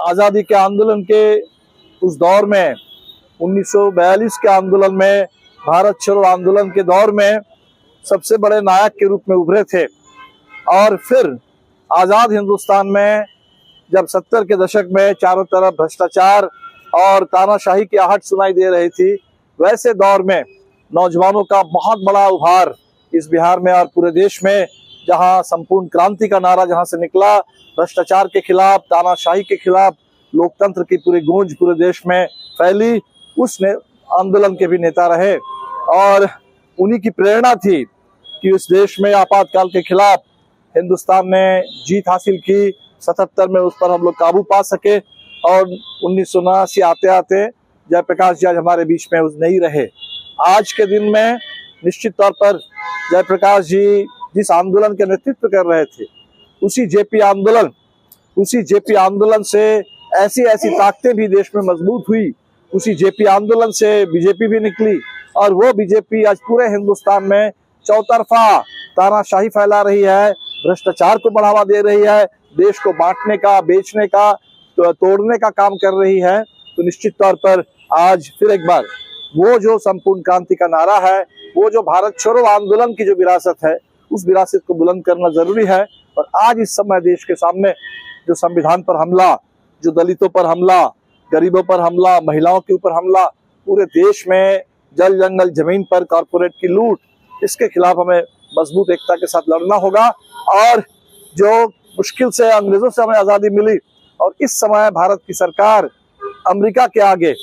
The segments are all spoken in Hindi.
आजादी के आंदोलन के उस दौर में 1942 के आंदोलन में, भारत छोड़ो आंदोलन के दौर में सबसे बड़े नायक के रूप में उभरे थे। और फिर आजाद हिंदुस्तान में जब 70 के दशक में चारों तरफ भ्रष्टाचार और तानाशाही की आहट सुनाई दे रही थी, वैसे दौर में नौजवानों का बहुत बड़ा उभार इस बिहार में और पूरे देश में, जहां संपूर्ण क्रांति का नारा जहां से निकला, भ्रष्टाचार के खिलाफ, तानाशाही के खिलाफ लोकतंत्र की पूरी गूंज पूरे देश में फैली, उस आंदोलन के भी नेता रहे। और उन्हीं की प्रेरणा थी कि उस देश में आपातकाल के खिलाफ हिंदुस्तान ने जीत हासिल की। 77 में उस पर हम लोग काबू पा सके और 1979 आते आते जयप्रकाश जी आज हमारे बीच में नहीं रहे। आज के दिन में निश्चित तौर पर जयप्रकाश जी जिस आंदोलन के नेतृत्व कर रहे थे, उसी जेपी आंदोलन से ऐसी ऐसी ताकतें भी देश में मजबूत हुई। उसी जेपी आंदोलन से बीजेपी भी निकली और वो बीजेपी आज पूरे हिंदुस्तान में चौतरफा तानाशाही फैला रही है, भ्रष्टाचार को बढ़ावा दे रही है, देश को बांटने का, बेचने का, तोड़ने का काम कर रही है। तो निश्चित तौर पर आज फिर एक बार वो जो संपूर्ण क्रांति का नारा है, वो जो भारत छोड़ो आंदोलन की जो विरासत है, उस विरासत को बुलंद करना जरूरी है। और आज इस समय देश के सामने जो संविधान पर हमला, जो दलितों पर हमला, गरीबों पर हमला, महिलाओं के ऊपर हमला, पूरे देश में जल जंगल जमीन पर कॉर्पोरेट की लूट, इसके खिलाफ हमें मजबूत एकता के साथ लड़ना होगा। और जो मुश्किल से अंग्रेजों से हमें आजादी मिली और इस समय भारत की सरकार अमेरिका के आगे,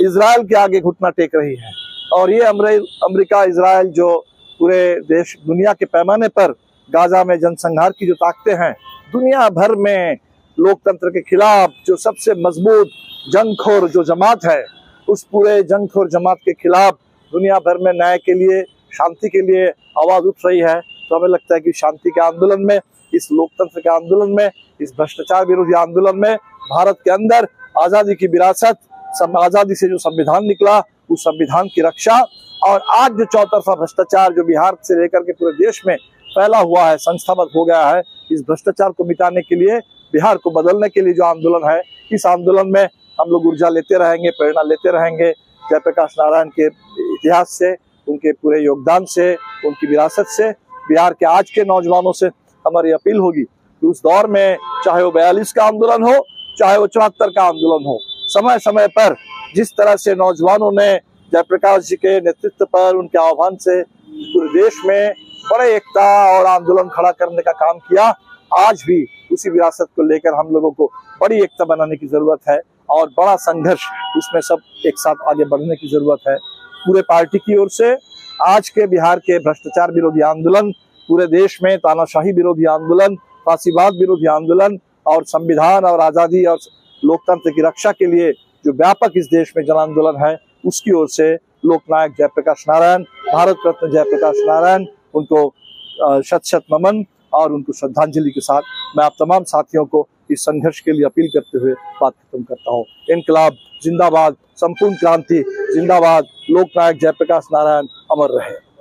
इजराइल के आगे घुटना टेक रही है। और ये अमेरिका, इजराइल जो पूरे देश दुनिया के पैमाने पर गाजा में जनसंहार की जो ताकतें हैं, दुनिया भर में लोकतंत्र के खिलाफ जो सबसे मजबूत जंगखोर जो जमात है, उस पूरे जंगखोर जमात के खिलाफ दुनिया भर में न्याय के लिए, शांति के लिए आवाज उठ रही है। तो हमें लगता है कि शांति के आंदोलन में, इस लोकतंत्र के आंदोलन में, इस भ्रष्टाचार विरोधी आंदोलन में भारत के अंदर आजादी की विरासत, आजादी से जो संविधान निकला, उस संविधान की रक्षा, और आज जो चौतरफा भ्रष्टाचार जो बिहार से लेकर के पूरे देश में फैला हुआ है, संस्थागत हो गया है, इस भ्रष्टाचार को मिटाने के लिए, बिहार को बदलने के लिए जो आंदोलन है, इस आंदोलन में हम लोग ऊर्जा लेते रहेंगे, प्रेरणा लेते रहेंगे। जयप्रकाश नारायण के इतिहास से, उनके पूरे योगदान से, उनकी विरासत से, बिहार के आज के नौजवानों से हमारी अपील होगी कि उस दौर में, चाहे वो 42 का आंदोलन हो, चाहे वो 74 का आंदोलन हो, समय समय पर जिस तरह से नौजवानों ने जयप्रकाश जी के नेतृत्व पर, उनके आह्वान से पूरे देश में बड़े एकता और आंदोलन खड़ा करने का काम किया, आज भी उसी विरासत को लेकर हम लोगों को बड़ी एकता बनाने की जरूरत है और बड़ा संघर्ष उसमें सब एक साथ आगे बढ़ने की जरूरत है। पूरे पार्टी की ओर से आज के बिहार के भ्रष्टाचार विरोधी आंदोलन, पूरे देश में तानाशाही विरोधी आंदोलन, फांसीवाद विरोधी आंदोलन और संविधान और आजादी और लोकतंत्र की रक्षा के लिए जो व्यापक इस देश में जन आंदोलन है, उसकी ओर से लोकनायक जयप्रकाश नारायण, भारत रत्न जयप्रकाश नारायण, उनको शत शत नमन और उनको श्रद्धांजलि के साथ मैं आप तमाम साथियों को इस संघर्ष के लिए अपील करते हुए बात खत्म करता हूँ। इनकलाब जिंदाबाद, संपूर्ण क्रांति जिंदाबाद, लोकनायक जयप्रकाश नारायण अमर रहे।